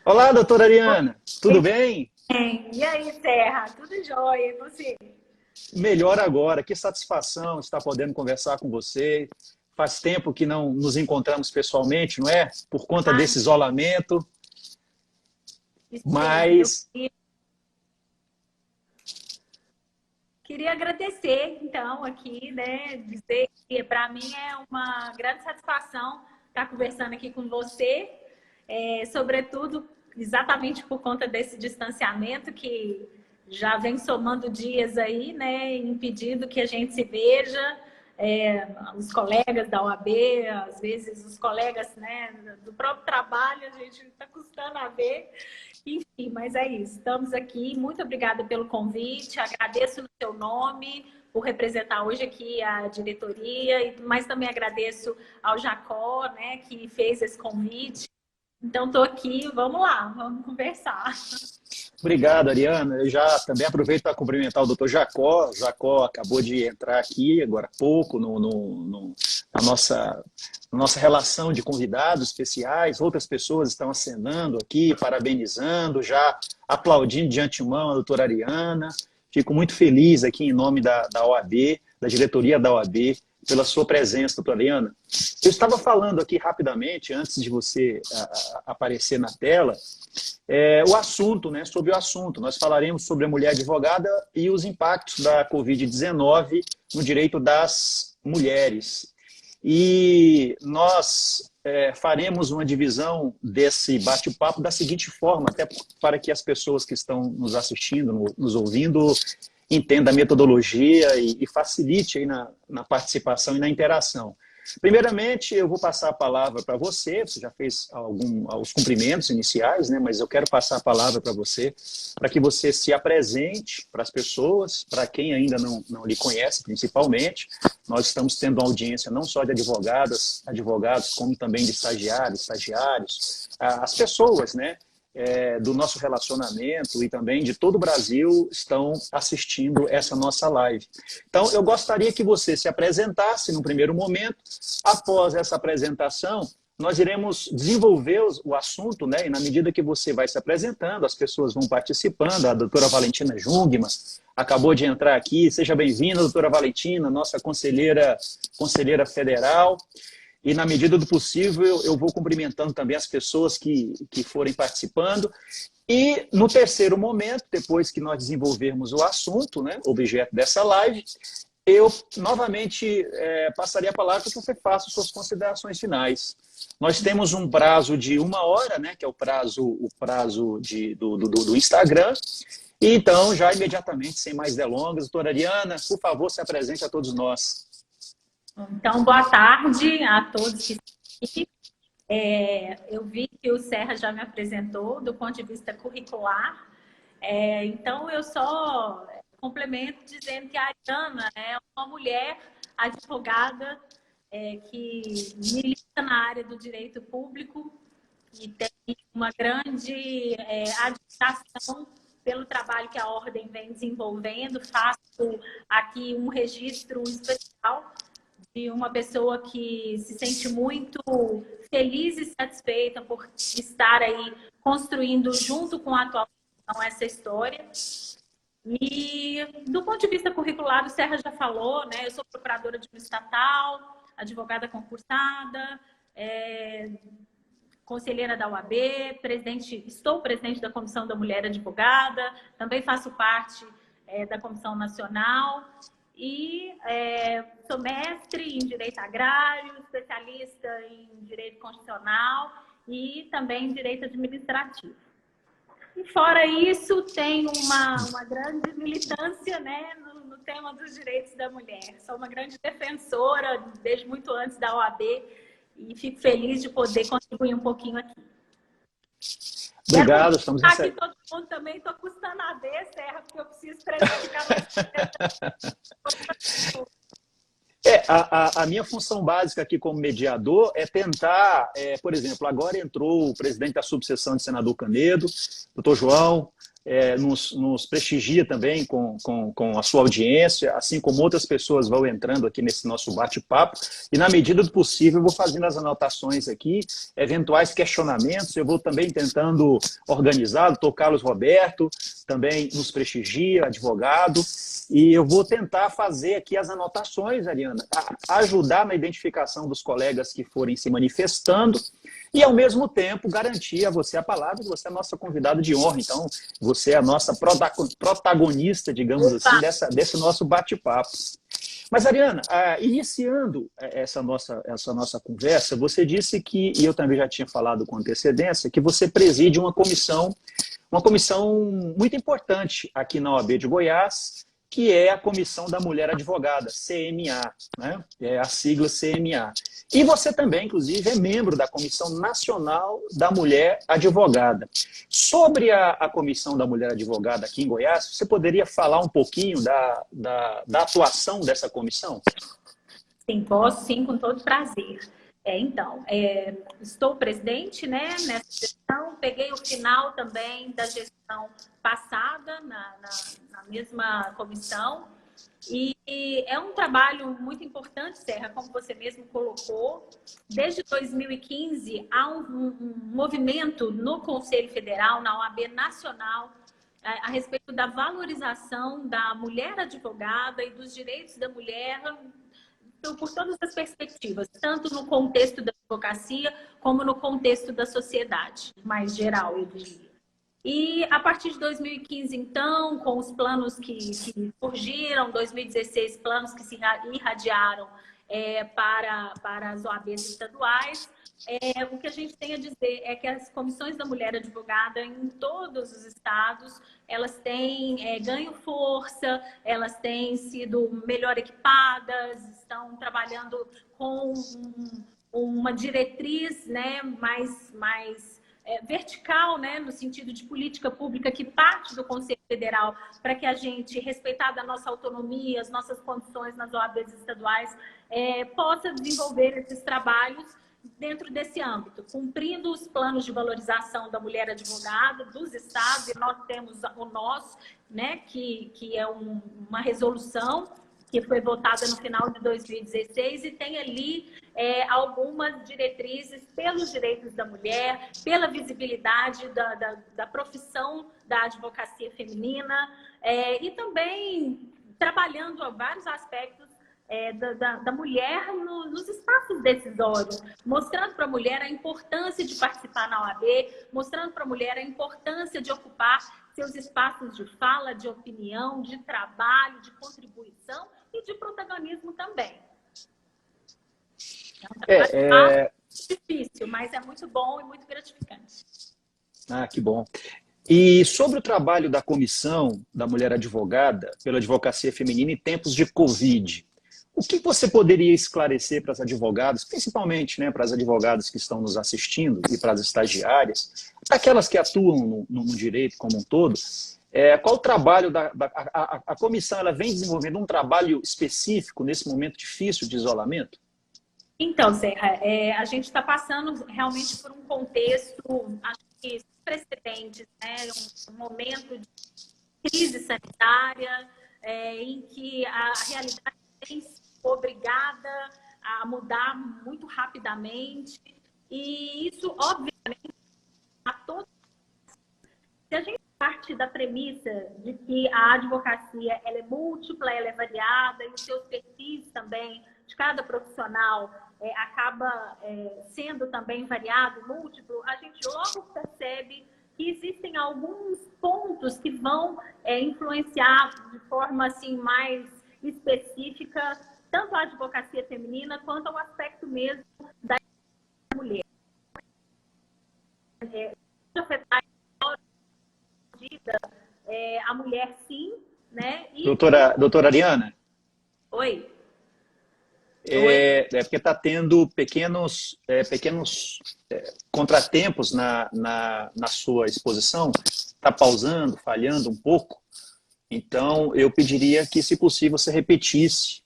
Olá, doutora Ariana, tudo Oi, bem? e aí, Serra? Tudo jóia? E você? Melhor agora, que satisfação estar podendo conversar com você. Faz tempo que não nos encontramos pessoalmente, não é? Por conta Ah, desse isolamento, isso mesmo. Eu mas queria agradecer, então, aqui, né? Dizer que para mim é uma grande satisfação estar conversando aqui com você, sobretudo exatamente por conta desse distanciamento que já vem somando dias aí, né? Impedindo que a gente se veja. Os colegas da OAB, às vezes os colegas, né, do próprio trabalho, a gente está custando a ver. Enfim, mas é isso. Estamos aqui. Muito obrigada pelo convite. Agradeço no seu nome por representar hoje aqui a diretoria, mas também agradeço ao Jacó, né, que fez esse convite. Então, estou aqui. Vamos lá, vamos conversar. obrigado, Ariana. Eu já também aproveito para cumprimentar o doutor Jacó. Jacó acabou de entrar aqui agora há pouco na nossa relação de convidados especiais. Outras pessoas estão acenando aqui, parabenizando, já aplaudindo de antemão a doutora Ariana. Fico muito feliz aqui em nome da OAB, da diretoria da OAB, pela sua presença, doutora Ariana. Eu estava falando aqui rapidamente, antes de você aparecer na tela, o assunto, né, sobre o assunto. Nós falaremos sobre a mulher advogada e os impactos da Covid-19 no direito das mulheres. E nós faremos uma divisão desse bate-papo da seguinte forma, até para que as pessoas que estão nos assistindo, nos ouvindo, entendam a metodologia e facilite aí na participação e na interação. Primeiramente, eu vou passar a palavra para você. Você já fez os cumprimentos iniciais, né? Mas eu quero passar a palavra para você, para que você se apresente para as pessoas, para quem ainda não lhe conhece, principalmente. Nós estamos tendo uma audiência não só de advogadas, advogados, como também de estagiários, estagiários, as pessoas, né? Do nosso relacionamento e também de todo o Brasil estão assistindo essa nossa live. Então, eu gostaria que você se apresentasse no primeiro momento. Após essa apresentação, nós iremos desenvolver o assunto, né? E na medida que você vai se apresentando, as pessoas vão participando. A doutora Valentina Jungmann acabou de entrar aqui. Seja bem-vinda, doutora Valentina, nossa conselheira federal. E, na medida do possível, eu vou cumprimentando também as pessoas que forem participando. E, no terceiro momento, depois que nós desenvolvermos o assunto, né, objeto dessa live, eu, novamente, passaria a palavra para que você faça suas considerações finais. Nós temos um prazo de 1 hora, né, que é o prazo do Instagram. E, então, já imediatamente, sem mais delongas, doutora Ariana, por favor, se apresente a todos nós. Então, boa tarde a todos que estão aqui. Eu vi que o Serra já me apresentou do ponto de vista curricular. Então, eu só complemento dizendo que a Ariana é uma mulher advogada que milita na área do direito público e tem uma grande admiração pelo trabalho que a Ordem vem desenvolvendo. Faço aqui um registro especial de uma pessoa que se sente muito feliz e satisfeita por estar aí construindo junto com a atual gestão essa história. E do ponto de vista curricular, o Serra já falou, né? Eu sou procuradora de uma estatal, advogada concursada, conselheira da UAB, estou presidente da Comissão da Mulher Advogada, também faço parte da Comissão Nacional e sou mestre em Direito Agrário, especialista em Direito Constitucional e também em Direito Administrativo. E fora isso, tenho uma grande militância, né, no tema dos direitos da mulher. Sou uma grande defensora desde muito antes da OAB e fico feliz de poder contribuir um pouquinho aqui. Quero Obrigado, estamos cumprimentar aqui todo mundo também. Estou custando a ver, Serra, porque eu preciso prejudicar a minha função básica aqui como mediador é tentar, por exemplo, agora entrou o presidente da subseção de Senador Canedo, doutor João, nos prestigia também com a sua audiência, assim como outras pessoas vão entrando aqui nesse nosso bate-papo, e na medida do possível eu vou fazendo as anotações aqui, eventuais questionamentos, eu vou também tentando organizar. O Dr. Carlos Roberto também nos prestigia, advogado, e eu vou tentar fazer aqui as anotações, Ariana, ajudar na identificação dos colegas que forem se manifestando, e, ao mesmo tempo, garantir a você a palavra, que você é a nossa convidada de honra. Então, você é a nossa protagonista, digamos assim, desse nosso bate-papo. Mas, Ariana, iniciando essa nossa conversa, você disse que, e eu também já tinha falado com antecedência, que você preside uma comissão muito importante aqui na OAB de Goiás, que é a Comissão da Mulher Advogada, CMA, né? É a sigla CMA. E você também, inclusive, é membro da Comissão Nacional da Mulher Advogada. Sobre a Comissão da Mulher Advogada aqui em Goiás, você poderia falar um pouquinho da atuação dessa comissão? Sim, posso, sim, com todo prazer. Então, estou presidente, né, nessa gestão, peguei o final também da gestão passada na mesma comissão, e é um trabalho muito importante, Serra, como você mesmo colocou. Desde 2015, há um movimento no Conselho Federal, na OAB Nacional, a respeito da valorização da mulher advogada e dos direitos da mulher, então, por todas as perspectivas, tanto no contexto da advocacia, como no contexto da sociedade, mais geral, eu diria. E a partir de 2015, então, com os planos que surgiram, 2016, planos que se irradiaram para as OABs estaduais, o que a gente tem a dizer é que as comissões da mulher advogada em todos os estados, elas têm ganho força, elas têm sido melhor equipadas, estão trabalhando com uma diretriz, né, mais vertical, né, no sentido de política pública que parte do Conselho Federal, para que a gente, respeitada a nossa autonomia, as nossas condições nas OABs estaduais, possa desenvolver esses trabalhos dentro desse âmbito, cumprindo os planos de valorização da mulher advogada dos estados, e nós temos o nosso, né, que é uma resolução que foi votada no final de 2016 e tem ali algumas diretrizes pelos direitos da mulher, pela visibilidade da profissão da advocacia feminina, e também trabalhando a vários aspectos da mulher nos espaços decisórios, mostrando para a mulher a importância de participar na OAB, mostrando para a mulher a importância de ocupar seus espaços de fala, de opinião, de trabalho, de contribuição e de protagonismo também. É difícil, mas é muito bom e muito gratificante. Ah, que bom. E sobre o trabalho da Comissão da Mulher Advogada pela Advocacia Feminina em tempos de Covid, o que você poderia esclarecer para as advogadas, principalmente, né, para as advogadas que estão nos assistindo e para as estagiárias, aquelas que atuam no direito como um todo, qual o trabalho a comissão? Ela vem desenvolvendo um trabalho específico nesse momento difícil de isolamento? Então, Serra, a gente está passando realmente por um contexto, acho que sem precedentes, né? Um momento de crise sanitária, em que a realidade tem sido obrigada a mudar muito rapidamente, e isso, obviamente, a todos. Se a gente parte da premissa de que a advocacia ela é múltipla, ela é variada, e os seus perfis também, de cada profissional, acaba sendo também variado, múltiplo, a gente logo percebe que existem alguns pontos que vão influenciar de forma assim, mais específica tanto a advocacia feminina quanto ao aspecto mesmo da mulher. A mulher, sim, né? E... Doutora Ariana? Oi. Porque está tendo pequenos contratempos na sua exposição, está pausando, falhando um pouco. Então, eu pediria que, se possível, você repetisse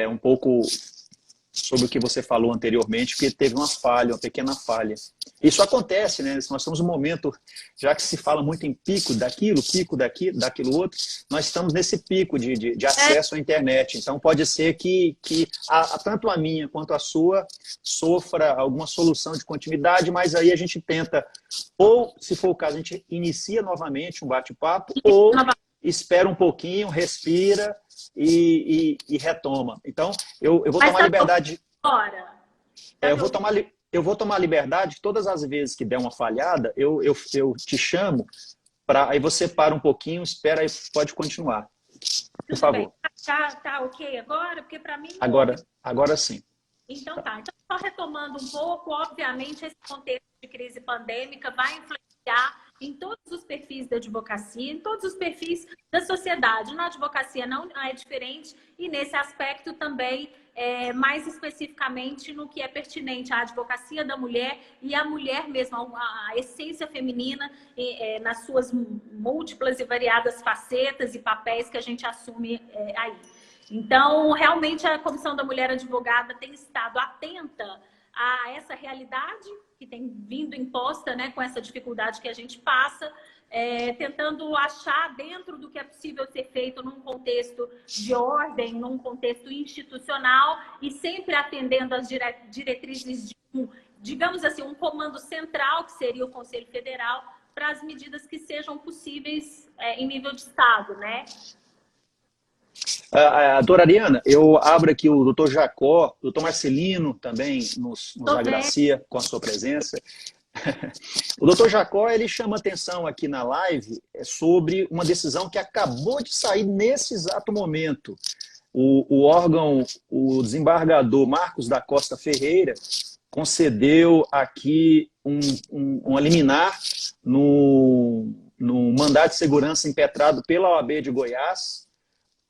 um pouco sobre o que você falou anteriormente, porque teve uma falha, uma pequena falha. Isso acontece, né? Nós estamos num momento, já que se fala muito em pico daquilo outro, nós estamos nesse pico de acesso à internet. Então, pode ser que tanto a minha quanto a sua sofra alguma solução de continuidade, mas aí a gente tenta, ou, se for o caso, a gente inicia novamente um bate-papo, ou espera um pouquinho, respira e retoma. Então, eu vou tomar liberdade. Eu vou tomar liberdade, todas as vezes que der uma falhada, eu te chamo, aí você para um pouquinho, espera e pode continuar. Por favor. Tá ok agora? Porque para mim não agora sim. Então tá. Então, só retomando um pouco, obviamente, esse contexto de crise pandêmica vai influenciar em todos os perfis da advocacia, em todos os perfis da sociedade. Na advocacia não é diferente e nesse aspecto também, mais especificamente no que é pertinente à advocacia da mulher e à mulher mesmo, a essência feminina nas suas múltiplas e variadas facetas e papéis que a gente assume aí. Então, realmente, a Comissão da Mulher Advogada tem estado atenta a essa realidade que tem vindo imposta, né, com essa dificuldade que a gente passa, tentando achar dentro do que é possível ser feito num contexto de ordem, num contexto institucional e sempre atendendo às diretrizes de digamos assim, um comando central, que seria o Conselho Federal, para as medidas que sejam possíveis em nível de Estado, né? Doutora Ariana, eu abro aqui o doutor Jacó, o doutor Marcelino também nos agracia com a sua presença. O doutor Jacó, ele chama atenção aqui na live sobre uma decisão que acabou de sair nesse exato momento. O órgão, o desembargador Marcos da Costa Ferreira, concedeu aqui uma liminar no mandado de segurança impetrado pela OAB de Goiás,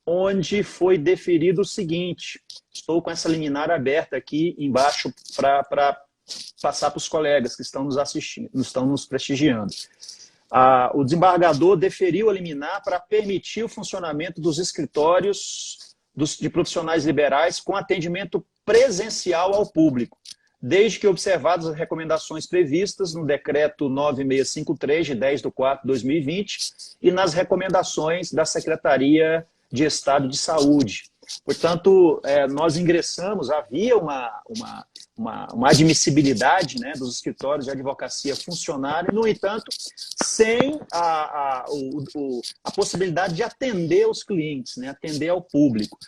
onde foi deferido o seguinte: estou com essa liminar aberta aqui embaixo para passar para os colegas que estão nos assistindo, estão nos prestigiando. O desembargador deferiu a liminar para permitir o funcionamento dos escritórios de profissionais liberais com atendimento presencial ao público, desde que observadas as recomendações previstas no Decreto 9653, de 10/4/2020, e nas recomendações da Secretaria de Estado de Saúde. Portanto, nós ingressamos, havia uma admissibilidade, né, dos escritórios de advocacia funcionarem, no entanto, sem a possibilidade de atender os clientes, né, atender ao público.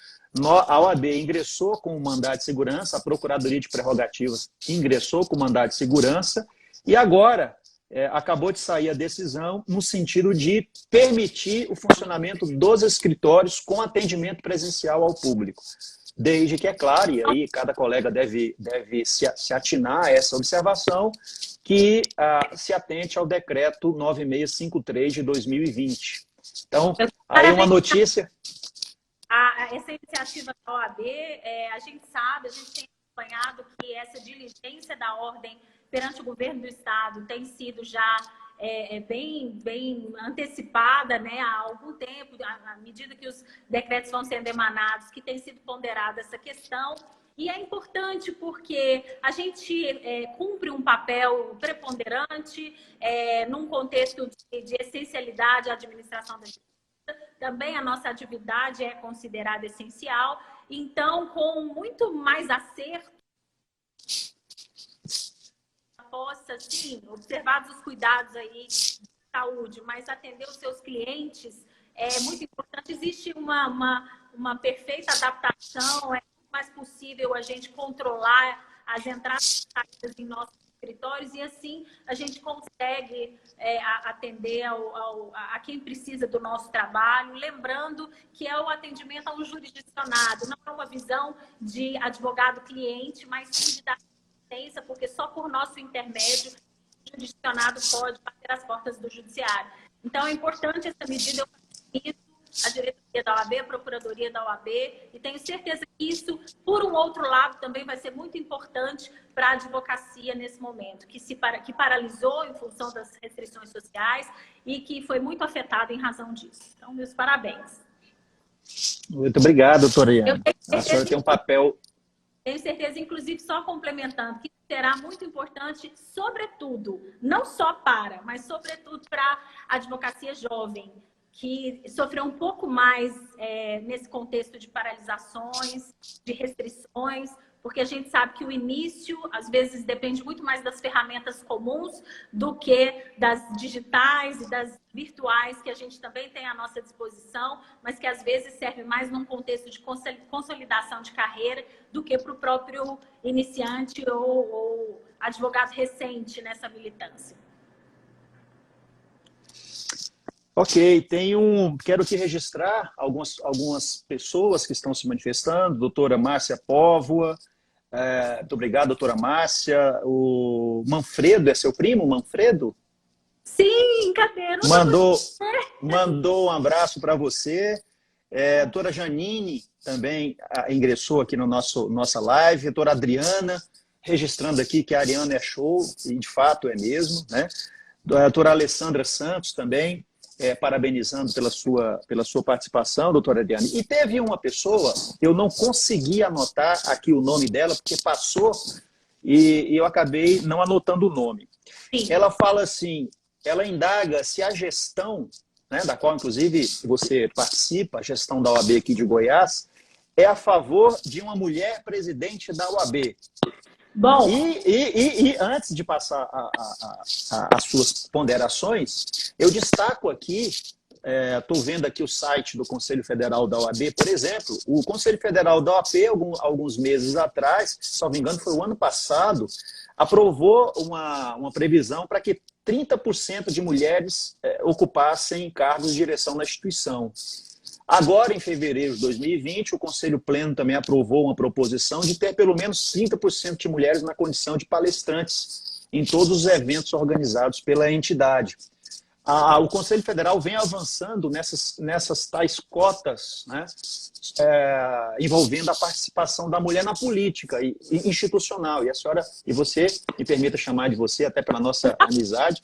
A OAB ingressou com o mandado de segurança, a Procuradoria de Prerrogativas ingressou com o mandado de segurança, e agora acabou de sair a decisão no sentido de permitir o funcionamento dos escritórios com atendimento presencial ao público. Desde que, é claro, e aí cada colega deve se atinar a essa observação, que se atente ao Decreto 9653 de 2020. Então, aí uma notícia... Essa iniciativa da OAB, a gente tem acompanhado que essa diligência da ordem perante o governo do Estado tem sido já bem antecipada, né, há algum tempo, à medida que os decretos vão sendo emanados, que tem sido ponderada essa questão. E é importante porque a gente cumpre um papel preponderante num contexto de essencialidade à administração da justiça. Também a nossa atividade é considerada essencial. Então, com muito mais acerto, possa, sim, observados os cuidados aí de saúde, mas atender os seus clientes é muito importante. Existe uma perfeita adaptação, é mais possível a gente controlar as entradas e saídas em nossos escritórios e assim a gente consegue atender a quem precisa do nosso trabalho, lembrando que é o atendimento ao jurisdicionado, não é uma visão de advogado-cliente, mas sim de dar assistência, porque só por nosso intermédio o jurisdicionado pode bater as portas do judiciário. Então é importante essa medida, eu faço a diretoria da OAB, a procuradoria da OAB, e tenho certeza que isso, por um outro lado, também vai ser muito importante para a advocacia nesse momento, que paralisou em função das restrições sociais e que foi muito afetado em razão disso. Então, meus parabéns. Muito obrigado, doutora Iana. A senhora tem um papel... Tenho certeza, inclusive, só complementando, que será muito importante, sobretudo, não só para, mas sobretudo para a advocacia jovem, que sofreu um pouco mais nesse contexto de paralisações, de restrições, porque a gente sabe que o início, às vezes, depende muito mais das ferramentas comuns do que das digitais e das virtuais, que a gente também tem à nossa disposição, mas que, às vezes, serve mais num contexto de consolidação de carreira do que para o próprio iniciante ou advogado recente nessa militância. Ok, quero aqui registrar algumas pessoas que estão se manifestando. Doutora Márcia Póvoa, muito obrigado, doutora Márcia. O Manfredo, é seu primo, Manfredo? Sim, cadê? Mandou um abraço para você. Doutora Janine também ingressou aqui no nossa live. Doutora Adriana, registrando aqui que a Ariana é show, e de fato é mesmo, né? Doutora Alessandra Santos também, parabenizando pela sua participação, doutora Adriana. E teve uma pessoa, eu não consegui anotar aqui o nome dela, porque passou e eu acabei não anotando o nome. Sim. Ela fala assim, ela indaga se a gestão, né, da qual inclusive você participa, a gestão da OAB aqui de Goiás, é a favor de uma mulher presidente da OAB. Bom. E antes de passar as suas ponderações, eu destaco aqui, estou vendo aqui o site do Conselho Federal da OAB, por exemplo, o Conselho Federal da OAB, alguns meses atrás, se não me engano foi o ano passado, aprovou uma previsão para que 30% de mulheres ocupassem cargos de direção na instituição. Agora, em fevereiro de 2020, o Conselho Pleno também aprovou uma proposição de ter pelo menos 30% de mulheres na condição de palestrantes em todos os eventos organizados pela entidade. O Conselho Federal vem avançando nessas tais cotas, né, envolvendo a participação da mulher na política institucional. E a senhora, e você, me permita chamar de você, até pela nossa amizade,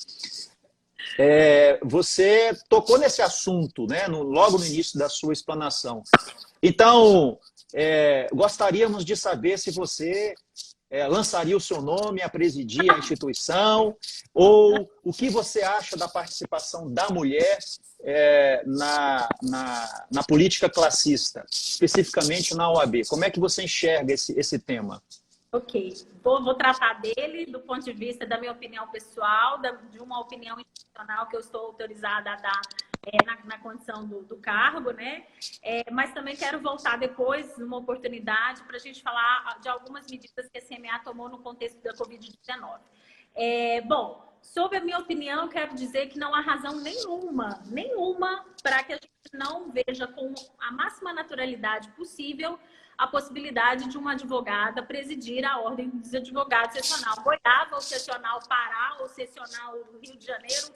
você tocou nesse assunto, né, logo no início da sua explanação. Então, gostaríamos de saber se você lançaria o seu nome a presidir a instituição, ou o que você acha da participação da mulher na política classista, especificamente na OAB. Como é que você enxerga esse tema? Ok, vou tratar dele do ponto de vista da minha opinião pessoal, de uma opinião institucional que eu estou autorizada a dar na condição do cargo, né? Mas também quero voltar depois, numa oportunidade, para a gente falar de algumas medidas que a CMA tomou no contexto da Covid-19. Bom, sobre a minha opinião, quero dizer que não há razão nenhuma para que a gente não veja com a máxima naturalidade possível a possibilidade de uma advogada presidir a Ordem dos Advogados Sessional Goiás, ou Sessional Pará, ou Sessional Rio de Janeiro.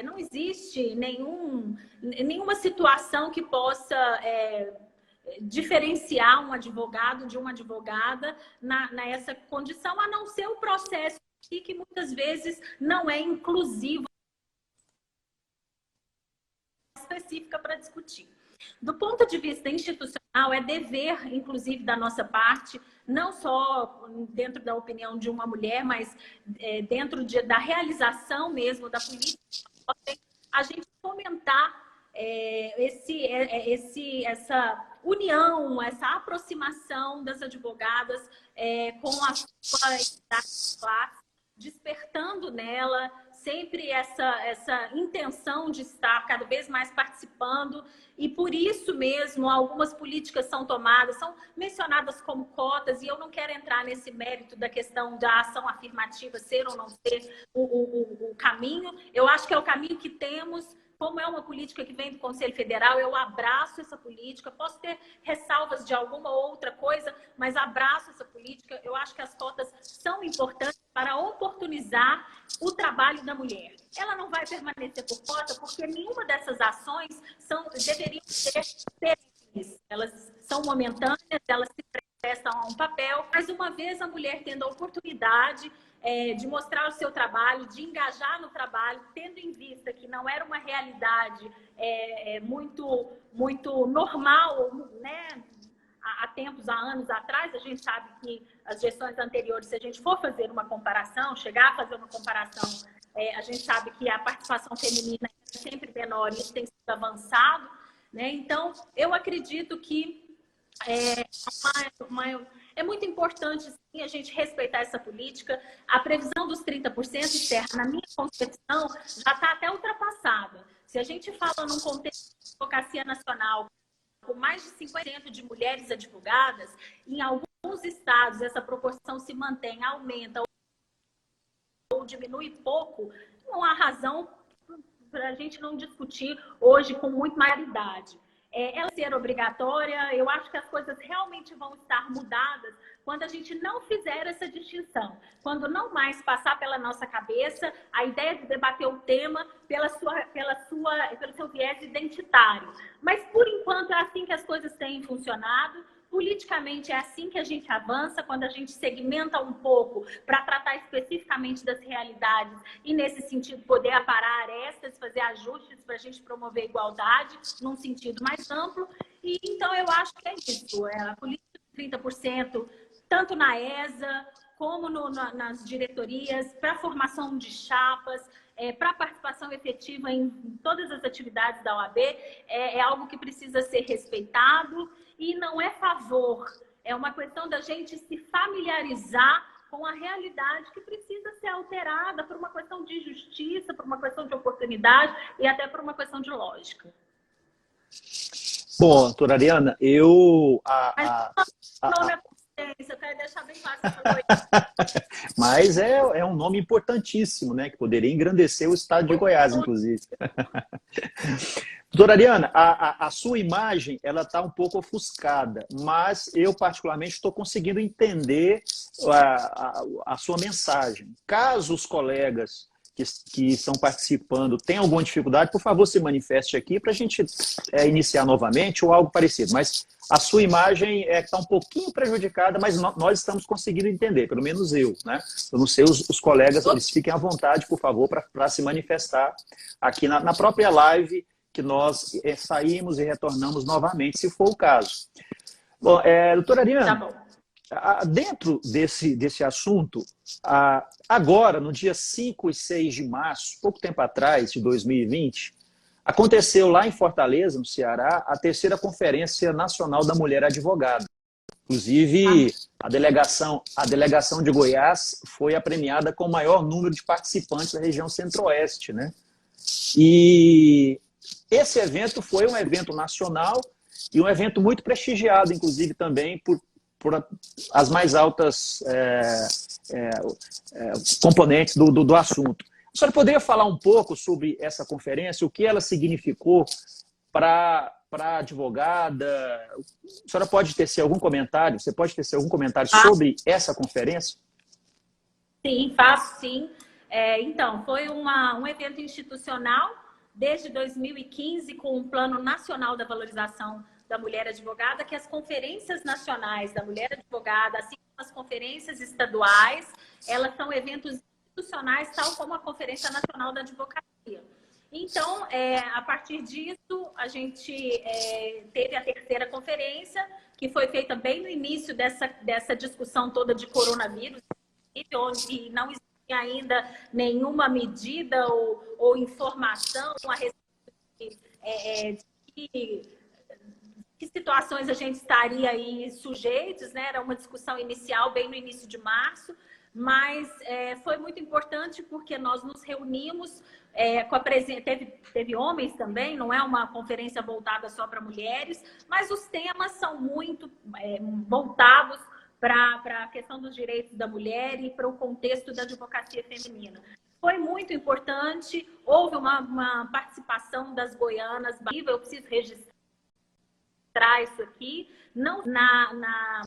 Não existe nenhuma situação que possa diferenciar um advogado de uma advogada nessa condição, a não ser o processo que muitas vezes não é inclusivo específica para discutir. Do ponto de vista institucional, é dever, inclusive, da nossa parte, não só dentro da opinião de uma mulher, mas dentro da realização mesmo da política, a gente fomentar essa união, essa aproximação das advogadas com a sua classe, despertando nela sempre essa intenção de estar cada vez mais participando, e por isso mesmo algumas políticas são tomadas, são mencionadas como cotas, e eu não quero entrar nesse mérito da questão da ação afirmativa ser ou não ser o caminho. Eu acho que é o caminho que temos. Como é uma política que vem do Conselho Federal, eu abraço essa política. Posso ter ressalvas de alguma outra coisa, mas abraço essa política. Eu acho que as cotas são importantes para oportunizar o trabalho da mulher. Ela não vai permanecer por cota, porque nenhuma dessas ações deveriam ser perenes. Elas são momentâneas, elas se prestam a um papel, mas uma vez a mulher tendo a oportunidade de mostrar o seu trabalho, de engajar no trabalho, tendo em vista que não era uma realidade muito normal, né? tempos, há anos atrás, a gente sabe que as gestões anteriores, se a gente for fazer uma comparação, chegar a fazer uma comparação, a gente sabe que a participação feminina é sempre menor, isso tem sido avançado, né? Então, eu acredito que é muito importante, sim, a gente respeitar essa política. A previsão dos 30%, Serra, na minha concepção, já está até ultrapassada. Se a gente fala num contexto de advocacia nacional, com mais de 50% de mulheres advogadas, em alguns estados essa proporção se mantém, aumenta ou diminui pouco, não há razão para a gente não discutir hoje com muito mais claridade. Ela ser obrigatória, eu acho que as coisas realmente vão estar mudadas quando a gente não fizer essa distinção, quando não mais passar pela nossa cabeça a ideia de debater o tema pelo seu viés identitário. Mas, por enquanto, é assim que as coisas têm funcionado. Politicamente é assim que a gente avança, quando a gente segmenta um pouco para tratar especificamente das realidades e, nesse sentido, poder aparar arestas, fazer ajustes para a gente promover a igualdade num sentido mais amplo. E então eu acho que é isso, a política de 30%, tanto na ESA como nas diretorias, para a formação de chapas, para a participação efetiva em todas as atividades da OAB, é algo que precisa ser respeitado e não é favor, é uma questão da gente se familiarizar com a realidade que precisa ser alterada por uma questão de justiça, por uma questão de oportunidade e até por uma questão de lógica. Bom, doutora Ariana, eu quero deixar bem claro que você falou isso. Mas é um nome importantíssimo, né? Que poderia engrandecer o estado de Goiás, inclusive. Doutora Ariana, a sua imagem ela está um pouco ofuscada, mas eu particularmente estou conseguindo entender a sua mensagem. Caso os colegas que estão participando tenham alguma dificuldade, por favor, se manifeste aqui para a gente iniciar novamente ou algo parecido. Mas a sua imagem está um pouquinho prejudicada, mas nós estamos conseguindo entender, pelo menos eu, né? Eu não sei, os colegas, eles fiquem à vontade, por favor, para se manifestar aqui na própria live que nós saímos e retornamos novamente, se for o caso. Bom, doutora Ariana, tá bom. Dentro desse assunto, agora, no dia 5 e 6 de março, pouco tempo atrás, de 2020, aconteceu lá em Fortaleza, no Ceará, a terceira Conferência Nacional da Mulher Advogada. Inclusive, a delegação de Goiás foi a premiada com o maior número de participantes da região centro-oeste, né? E esse evento foi um evento nacional e um evento muito prestigiado, inclusive, também por as mais altas componentes do assunto. A senhora poderia falar um pouco sobre essa conferência, o que ela significou para a advogada? A senhora pode tecer algum comentário? Você pode tecer algum comentário sobre essa conferência? Sim, faço sim. Então, foi um evento institucional desde 2015 com o Plano Nacional da Valorização da Mulher Advogada, que as conferências nacionais da mulher advogada, assim como as conferências estaduais, elas são eventos institucionais, tal como a Conferência Nacional da Advocacia. Então, a partir disso, a gente teve a terceira conferência, que foi feita bem no início dessa discussão toda de coronavírus, onde não existia ainda nenhuma medida ou informação a respeito de que situações a gente estaria aí sujeitos, né? Era uma discussão inicial bem no início de março, mas foi muito importante porque nós nos reunimos com a presença, teve homens também, não é uma conferência voltada só para mulheres, mas os temas são muito voltados para a questão dos direitos da mulher e para o contexto da advocacia feminina. Foi muito importante, houve uma participação das goianas, eu preciso registrar isso aqui, não na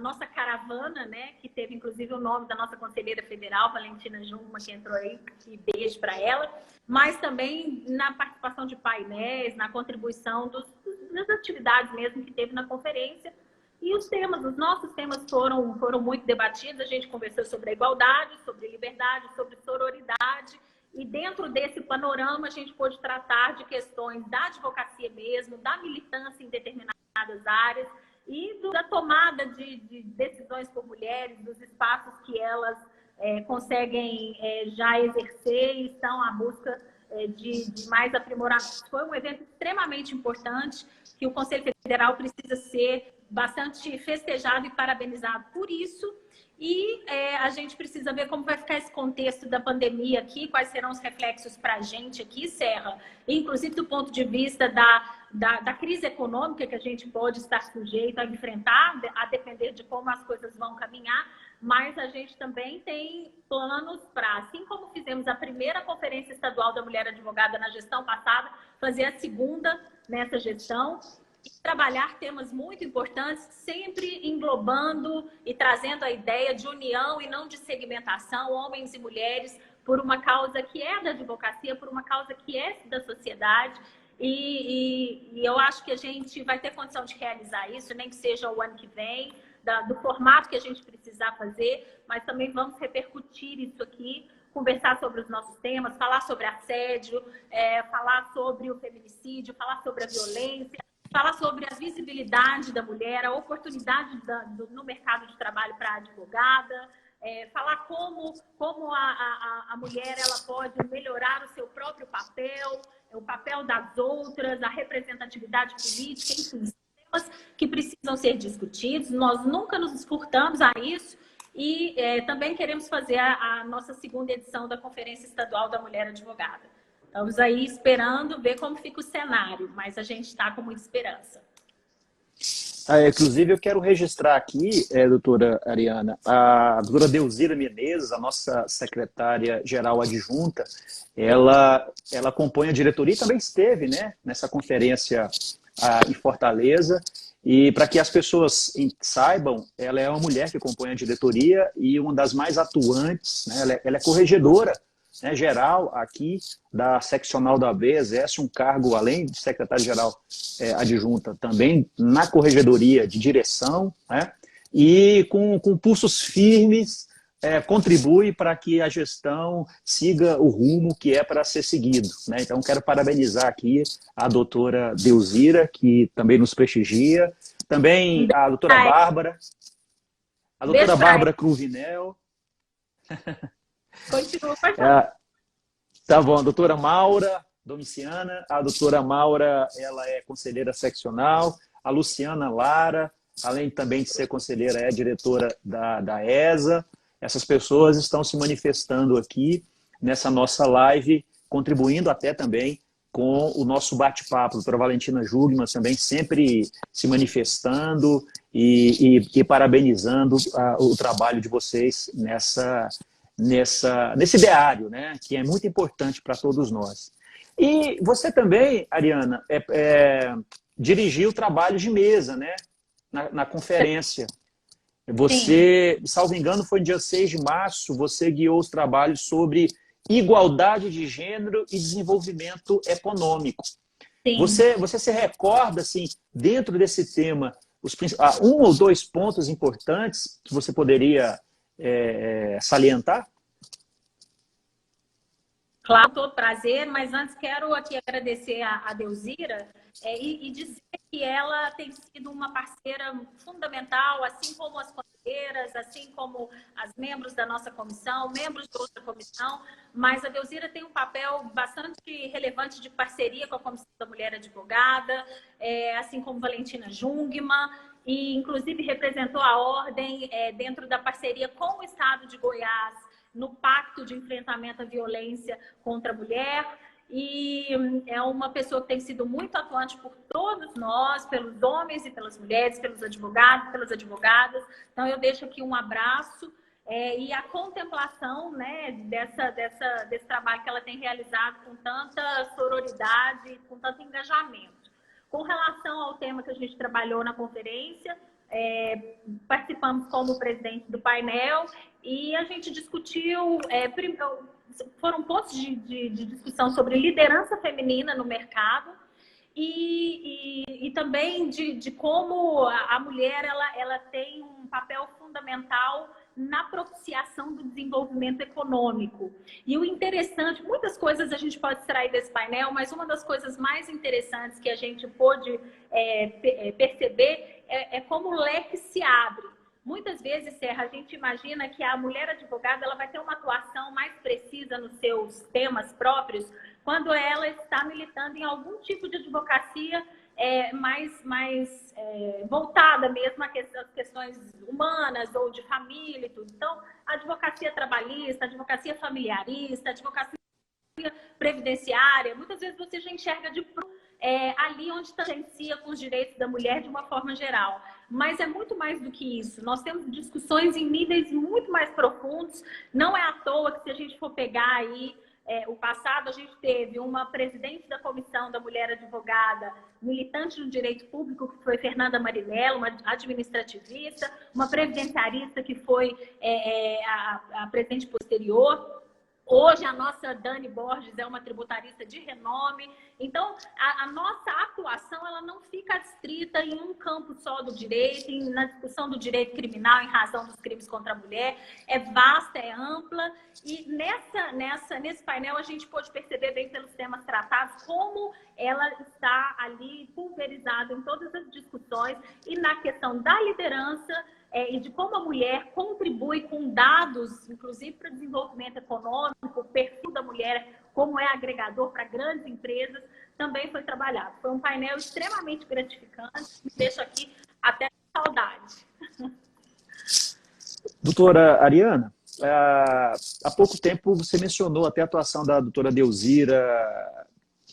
nossa caravana, né, que teve inclusive o nome da nossa conselheira federal, Valentina Jungmann, que entrou aí, que beijo para ela, mas também na participação de painéis, na contribuição das atividades mesmo que teve na conferência. E os nossos temas foram muito debatidos, a gente conversou sobre a igualdade, sobre liberdade, sobre sororidade, e dentro desse panorama a gente pôde tratar de questões da advocacia mesmo, da militância em determinadas áreas, da tomada de decisões por mulheres, dos espaços que elas conseguem já exercer e estão à busca de mais aprimoramento. Foi um evento extremamente importante que o Conselho Federal precisa ser bastante festejado e parabenizado por isso. E a gente precisa ver como vai ficar esse contexto da pandemia aqui, quais serão os reflexos para a gente aqui, Serra, inclusive do ponto de vista da crise econômica que a gente pode estar sujeito a enfrentar, a depender de como as coisas vão caminhar, mas a gente também tem planos para, assim como fizemos a primeira Conferência Estadual da Mulher Advogada na gestão passada, fazer a segunda nessa gestão, e trabalhar temas muito importantes, sempre englobando e trazendo a ideia de união e não de segmentação, homens e mulheres, por uma causa que é da advocacia, por uma causa que é da sociedade. E eu acho que a gente vai ter condição de realizar isso, nem que seja o ano que vem, do formato que a gente precisar fazer, mas também vamos repercutir isso aqui, conversar sobre os nossos temas, falar sobre assédio, falar sobre o feminicídio, falar sobre a violência, falar sobre a visibilidade da mulher, a oportunidade no mercado de trabalho para a advogada, falar como a mulher ela pode melhorar o seu próprio papel, o papel das outras, a representatividade política, enfim, temas que precisam ser discutidos. Nós nunca nos furtamos a isso e também queremos fazer a nossa segunda edição da Conferência Estadual da Mulher Advogada. Estamos aí esperando ver como fica o cenário, mas a gente está com muita esperança. Inclusive, eu quero registrar aqui, doutora Ariana, a doutora Delzira Menezes, a nossa secretária-geral adjunta, ela compõe a diretoria e também esteve, né, nessa conferência em Fortaleza. E para que as pessoas saibam, ela é uma mulher que compõe a diretoria e uma das mais atuantes, né, ela é corregedora, né, geral aqui da seccional da AB, exerce um cargo, além de secretária-geral adjunta, também na corregedoria de direção, né, e com pulsos firmes contribui para que a gestão siga o rumo que é para ser seguido, né? Então, quero parabenizar aqui a doutora Delzira, que também nos prestigia, também a doutora Bárbara, Cruvinel. Continua, pode falar. Tá bom, a doutora Maura Domiciana, a doutora Maura, ela é conselheira seccional, a Luciana Lara, além também de ser conselheira, é diretora da ESA. Essas pessoas estão se manifestando aqui nessa nossa live, contribuindo até também com o nosso bate-papo. A doutora Valentina Jugman também sempre se manifestando e parabenizando o trabalho de vocês nesse ideário, né, que é muito importante para todos nós. E você também, Ariana, dirigiu trabalhos de mesa, né, na conferência. Você, salvo engano, foi no dia 6 de março, você guiou os trabalhos sobre igualdade de gênero e desenvolvimento econômico. Sim. Você se recorda, assim, dentro desse tema, um ou dois pontos importantes que você poderia salientar? Claro, todo prazer, mas antes quero aqui agradecer a Delzira e dizer que ela tem sido uma parceira fundamental, assim como as conselheiras, assim como as membros da nossa comissão, membros de outra comissão, mas a Delzira tem um papel bastante relevante de parceria com a Comissão da Mulher Advogada, assim como Valentina Jungmann, e inclusive representou a ordem dentro da parceria com o Estado de Goiás, no Pacto de Enfrentamento à Violência contra a Mulher, e é uma pessoa que tem sido muito atuante por todos nós, pelos homens e pelas mulheres, pelos advogados, pelas advogadas. Então, eu deixo aqui um abraço e a contemplação, né, desse trabalho que ela tem realizado com tanta sororidade, com tanto engajamento. Com relação ao tema que a gente trabalhou na conferência, participamos como presidente do painel e a gente discutiu, foram pontos de discussão sobre liderança feminina no mercado e também de como a mulher ela tem um papel fundamental na propiciação do desenvolvimento econômico. E o interessante, muitas coisas a gente pode extrair desse painel, mas uma das coisas mais interessantes que a gente pôde perceber é como o leque se abre. Muitas vezes, Serra, a gente imagina que a mulher advogada ela vai ter uma atuação mais precisa nos seus temas próprios quando ela está militando em algum tipo de advocacia mais voltada mesmo às questões humanas ou de família e tudo. Então, a advocacia trabalhista, a advocacia familiarista, a advocacia previdenciária, muitas vezes você já enxerga ali onde tangencia com os direitos da mulher de uma forma geral. Mas é muito mais do que isso. Nós temos discussões em níveis muito mais profundos. Não é à toa que, se a gente for pegar aí o passado, a gente teve uma presidente da Comissão da Mulher Advogada, militante do direito público, que foi Fernanda Marinello, uma administrativista, uma previdenciarista que foi a presidente posterior. Hoje, a nossa Dani Borges é uma tributarista de renome. Então, a nossa atuação ela não fica adstrita em um campo só do direito, na discussão do direito criminal em razão dos crimes contra a mulher. É vasta, é ampla. E nesse painel, a gente pôde perceber bem pelos temas tratados como ela está ali pulverizada em todas as discussões e na questão da liderança, e de como a mulher contribui com dados, inclusive para o desenvolvimento econômico, o perfil da mulher, como é agregador para grandes empresas, também foi trabalhado. Foi um painel extremamente gratificante, me deixa aqui até com saudade. Doutora Ariana, há pouco tempo você mencionou até a atuação da doutora Delzira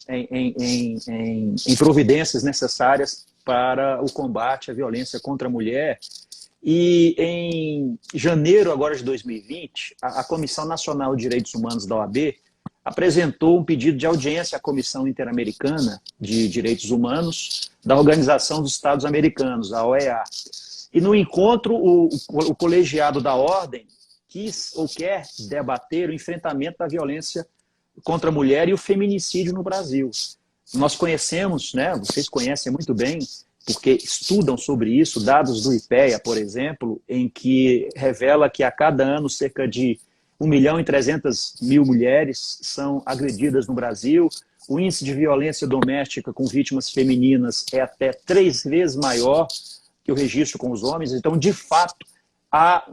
em providências necessárias para o combate à violência contra a mulher. E em janeiro agora de 2020, a Comissão Nacional de Direitos Humanos da OAB apresentou um pedido de audiência à Comissão Interamericana de Direitos Humanos da Organização dos Estados Americanos, a OEA. E no encontro, o colegiado da Ordem quis ou quer debater o enfrentamento da violência contra a mulher e o feminicídio no Brasil. Nós conhecemos, né, vocês conhecem muito bem, porque estudam sobre isso, dados do IPEA, por exemplo, em que revela que a cada ano cerca de 1.300.000 mulheres são agredidas no Brasil. O índice de violência doméstica com vítimas femininas é até 3 vezes maior que o registro com os homens. Então, de fato, há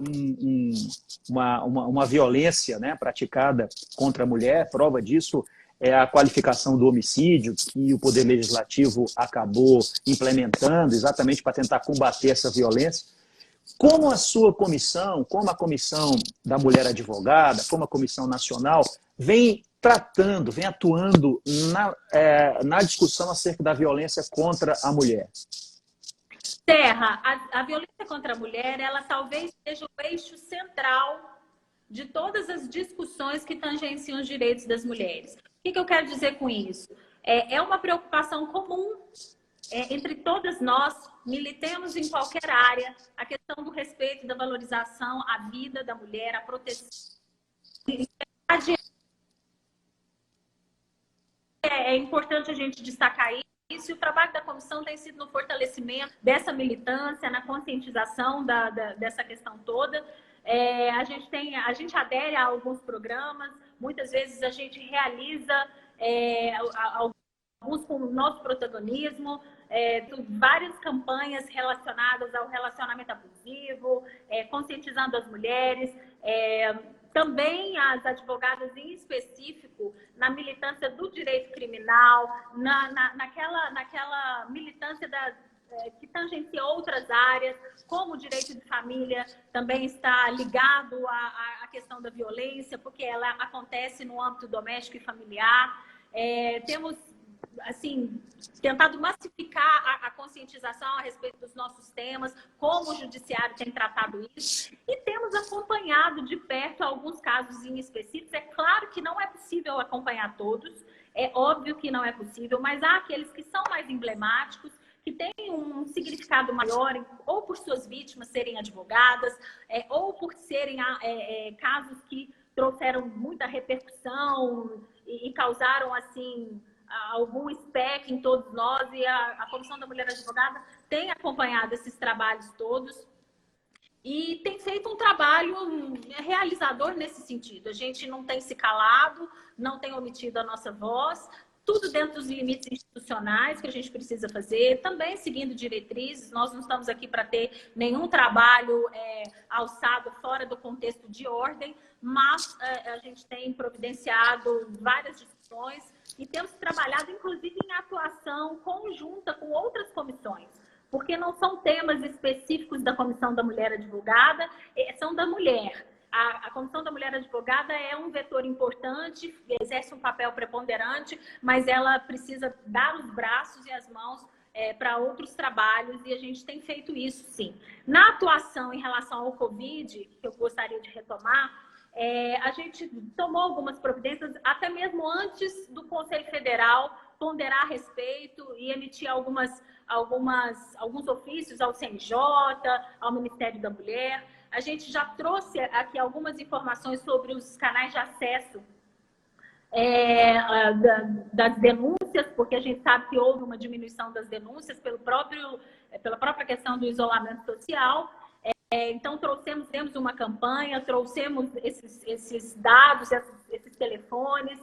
uma violência, né, praticada contra a mulher. Prova disso é a qualificação do homicídio, que o Poder Legislativo acabou implementando exatamente para tentar combater essa violência. Como a sua comissão, como a Comissão da Mulher Advogada, como a Comissão Nacional, vem tratando, vem atuando na discussão acerca da violência contra a mulher? Serra, a violência contra a mulher, ela talvez seja o eixo central de todas as discussões que tangenciam os direitos das mulheres. O que eu quero dizer com isso? É uma preocupação comum entre todas nós, militemos em qualquer área, a questão do respeito, da valorização à vida da mulher, à proteção. É importante a gente destacar isso, e o trabalho da comissão tem sido no fortalecimento dessa militância, na conscientização dessa questão toda. A gente adere a alguns programas, muitas vezes a gente realiza alguns com o nosso protagonismo, várias campanhas relacionadas ao relacionamento abusivo, conscientizando as mulheres, também as advogadas em específico, na militância do direito criminal, naquela militância que tangencia outras áreas, como o direito de família também está ligado à questão da violência, porque ela acontece no âmbito doméstico e familiar. Temos, assim, tentado massificar a conscientização a respeito dos nossos temas, como o judiciário tem tratado isso, e temos acompanhado de perto alguns casos em específicos. É claro que não é possível acompanhar todos, é óbvio que não é possível, mas há aqueles que são mais emblemáticos, que têm um significado maior, ou por suas vítimas serem advogadas, ou por serem casos que trouxeram muita repercussão e causaram, assim, algum espectro em todos nós, e a Comissão da Mulher Advogada tem acompanhado esses trabalhos todos. e tem feito um trabalho realizador nesse sentido. A gente não tem se calado, não tem omitido a nossa voz, tudo dentro dos limites institucionais que a gente precisa fazer, também seguindo diretrizes. Nós não estamos aqui para ter nenhum trabalho alçado fora do contexto de ordem, mas a gente tem providenciado várias discussões e temos trabalhado, inclusive, em atuação conjunta com outras comissões, porque não são temas específicos da Comissão da Mulher Advogada, são da mulher. A Comissão da Mulher Advogada é um vetor importante, exerce um papel preponderante, mas ela precisa dar os braços e as mãos para outros trabalhos, e a gente tem feito isso, sim. Na atuação em relação ao Covid, que eu gostaria de retomar, a gente tomou algumas providências, até mesmo antes do Conselho Federal ponderar a respeito e emitir alguns ofícios ao CNJ, ao Ministério da Mulher. A gente já trouxe aqui algumas informações sobre os canais de acesso das denúncias, porque a gente sabe que houve uma diminuição das denúncias pela própria questão do isolamento social. Então, temos uma campanha, trouxemos esses dados, esses telefones,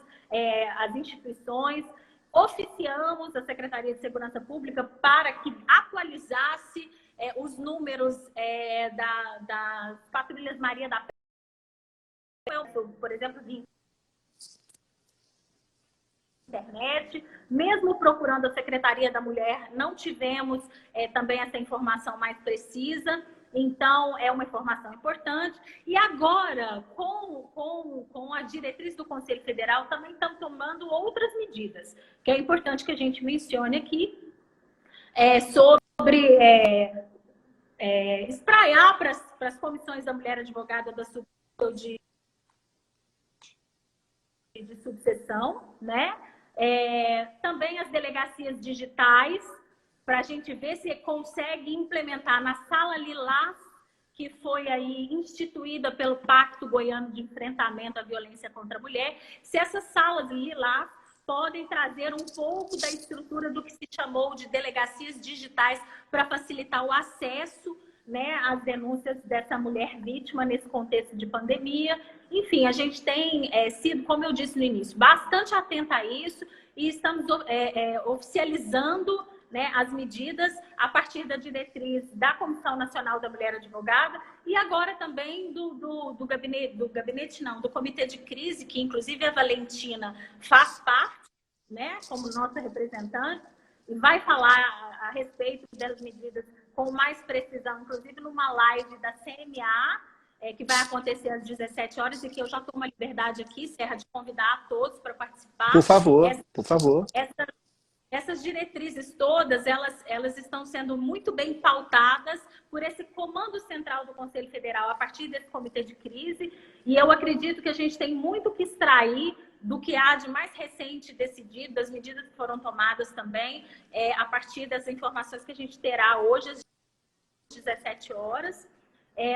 as instituições, oficiamos a Secretaria de Segurança Pública para que atualizasse os números das patrulhas Maria da Penha, por exemplo, de internet. Mesmo procurando a Secretaria da Mulher, não tivemos também essa informação mais precisa. Então, é uma informação importante. E agora, com a diretriz do Conselho Federal, também estamos tomando outras medidas, que é importante que a gente mencione aqui, sobre espraiar para as comissões da mulher advogada de subseção, né? Também as delegacias digitais, para a gente ver se consegue implementar na Sala Lilás, que foi aí instituída pelo Pacto Goiano de Enfrentamento à Violência contra a Mulher, se essas salas Lilás podem trazer um pouco da estrutura do que se chamou de delegacias digitais para facilitar o acesso, né, às denúncias dessa mulher vítima nesse contexto de pandemia. Enfim, a gente tem sido, como eu disse no início, bastante atenta a isso e estamos oficializando, né, as medidas a partir da diretriz da Comissão Nacional da Mulher Advogada e agora também do Comitê de Crise, que inclusive a Valentina faz parte, né, como nossa representante, e vai falar a respeito das medidas com mais precisão, inclusive numa live da CMA, que vai acontecer às 17 horas, e que eu já tomo a liberdade aqui, Serra, de convidar a todos para participar. Por favor, por favor. Essas diretrizes todas, elas estão sendo muito bem pautadas por esse comando central do Conselho Federal, a partir desse comitê de crise, e eu acredito que a gente tem muito que extrair do que há de mais recente decidido, das medidas que foram tomadas também, a partir das informações que a gente terá hoje, às 17 horas.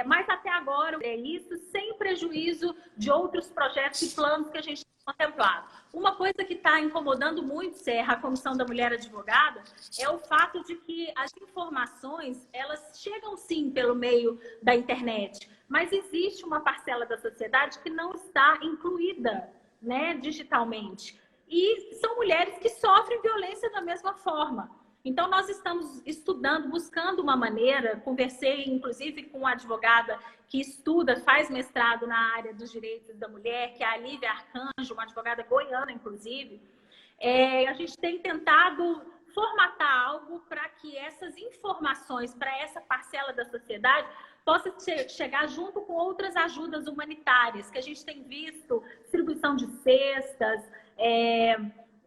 Mas até agora é isso, sem prejuízo de outros projetos e planos que a gente tem contemplado. Uma coisa que está incomodando muito, Serra, a Comissão da Mulher Advogada, é o fato de que as informações, elas chegam sim pelo meio da internet, mas existe uma parcela da sociedade que não está incluída, né, digitalmente. E são mulheres que sofrem violência da mesma forma. Então, nós estamos estudando, buscando uma maneira, conversei inclusive com uma advogada que estuda, faz mestrado na área dos direitos da mulher, que é a Lívia Arcanjo, uma advogada goiana, inclusive. A gente tem tentado formatar algo para que essas informações, para essa parcela da sociedade, possa chegar junto com outras ajudas humanitárias, que a gente tem visto, distribuição de cestas,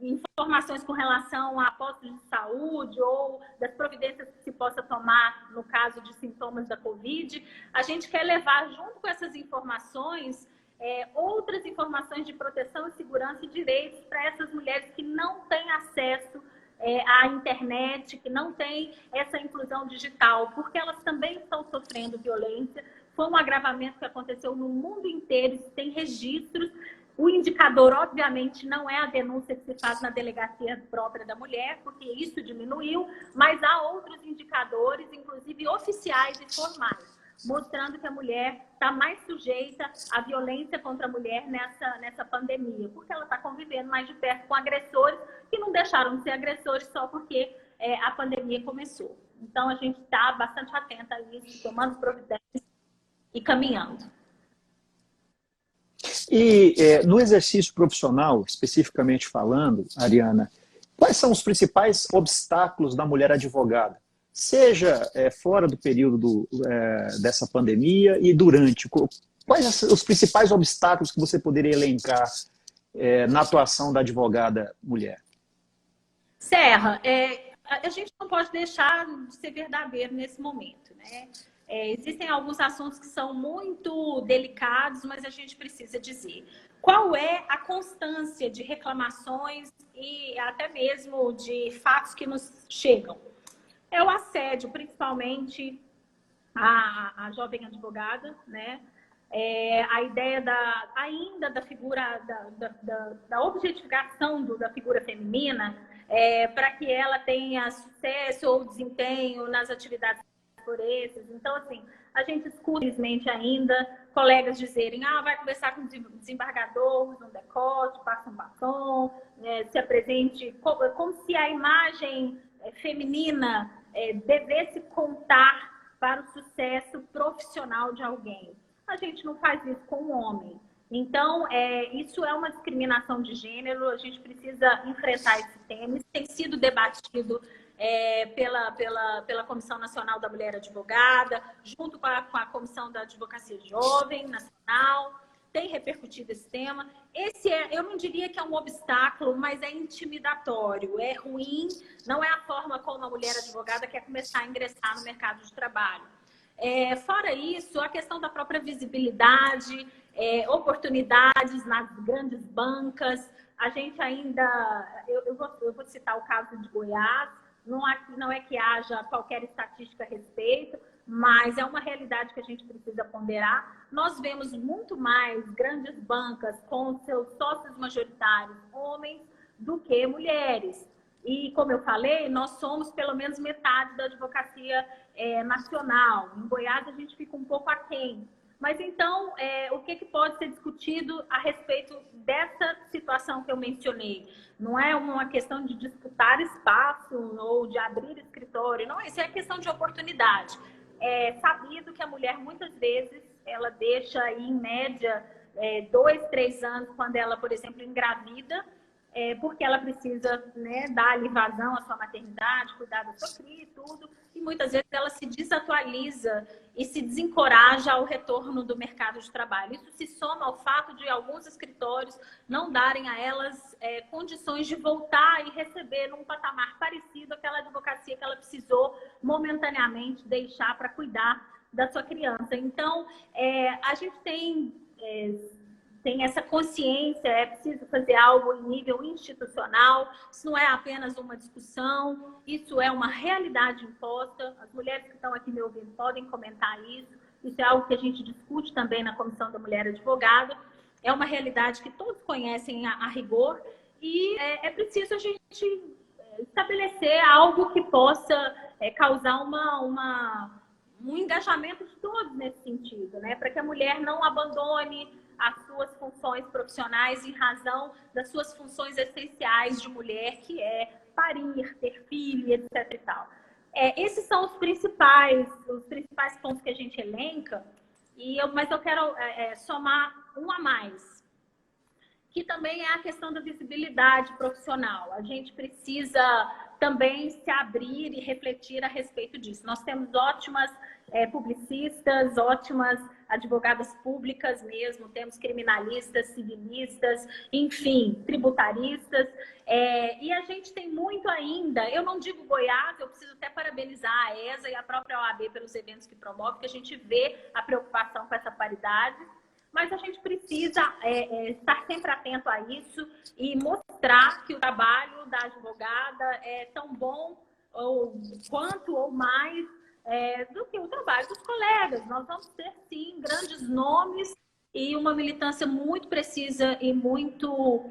informações com relação a postos de saúde ou das providências que se possa tomar no caso de sintomas da Covid. A gente quer levar junto com essas informações outras informações de proteção e segurança e direitos para essas mulheres que não têm acesso à internet, que não têm essa inclusão digital, porque elas também estão sofrendo violência. Foi um agravamento que aconteceu no mundo inteiro, tem registros. O indicador, obviamente, não é a denúncia que se faz na delegacia própria da mulher, porque isso diminuiu, mas há outros indicadores, inclusive oficiais e formais. mostrando que a mulher está mais sujeita à violência contra a mulher nessa pandemia, porque ela está convivendo mais de perto com agressores que não deixaram de ser agressores só porque a pandemia começou. Então, a gente está bastante atenta a isso, tomando providências e caminhando. E no exercício profissional, especificamente falando, Ariana, quais são os principais obstáculos da mulher advogada? Seja fora do período dessa pandemia e durante. Quais são os principais obstáculos que você poderia elencar na atuação da advogada mulher? Serra, a gente não pode deixar de ser verdadeiro nesse momento, né? Existem alguns assuntos que são muito delicados, mas a gente precisa dizer qual é a constância de reclamações e até mesmo de fatos que nos chegam. É o assédio, principalmente a jovem advogada, né? A ideia ainda da figura, da objetificação da figura feminina, para que ela tenha sucesso ou desempenho nas atividades forenses. Então, assim, a gente escuta, infelizmente, ainda colegas dizerem: vai conversar com o desembargador, usa um decote, passa um batom, se apresente, como se a imagem feminina devesse contar para o sucesso profissional de alguém. A gente não faz isso com o homem. Então, isso é uma discriminação de gênero, a gente precisa enfrentar esse tema. Isso tem sido debatido pela Comissão Nacional da Mulher Advogada, junto com a Comissão da Advocacia Jovem Nacional, tem repercutido esse tema. Eu não diria que é um obstáculo, mas é intimidatório, é ruim, não é a forma como a mulher advogada quer começar a ingressar no mercado de trabalho. Fora isso, a questão da própria visibilidade, oportunidades nas grandes bancas. A gente ainda... Eu vou citar o caso de Goiás. Não é que haja qualquer estatística a respeito, mas é uma realidade que a gente precisa ponderar. Nós vemos muito mais grandes bancas com seus sócios majoritários, homens, do que mulheres. E, como eu falei, nós somos pelo menos metade da advocacia nacional. Em Goiás, a gente fica um pouco aquém. Mas, então, o que pode ser discutido a respeito dessa situação que eu mencionei? Não é uma questão de disputar espaço ou de abrir escritório, não, isso é questão de oportunidade. É sabido que a mulher, muitas vezes, ela deixa aí, em média, 2, 3 anos, quando ela, por exemplo, engravida, porque ela precisa, né, dar ali vazão à sua maternidade, cuidar da sua cria e tudo, e muitas vezes ela se desatualiza e se desencoraja ao retorno do mercado de trabalho. Isso se soma ao fato de alguns escritórios não darem a elas condições de voltar e receber num patamar parecido àquela advocacia que ela precisou momentaneamente deixar para cuidar da sua criança. Então, a gente tem essa consciência, é preciso fazer algo em nível institucional, isso não é apenas uma discussão, isso é uma realidade imposta. As mulheres que estão aqui me ouvindo podem comentar isso é algo que a gente discute também na Comissão da Mulher Advogada, é uma realidade que todos conhecem a rigor, e é preciso a gente estabelecer algo que possa causar um engajamento de todos nesse sentido, né? Para que a mulher não abandone as suas funções profissionais em razão das suas funções essenciais de mulher, que é parir, ter filho, etc. e tal. Esses são os principais pontos que a gente elenca, mas eu quero somar um a mais, que também é a questão da visibilidade profissional. A gente precisa também se abrir e refletir a respeito disso. Nós temos ótimas publicistas, ótimas advogadas públicas mesmo, temos criminalistas, civilistas, enfim, tributaristas, e a gente tem muito ainda, eu não digo Goiás, eu preciso até parabenizar a ESA e a própria OAB pelos eventos que promove, que a gente vê a preocupação com essa paridade, mas a gente precisa estar sempre atento a isso e mostrar que o trabalho da advogada é tão bom quanto ou mais do que o trabalho dos colegas. Nós vamos ter, sim, grandes nomes e uma militância muito precisa e muito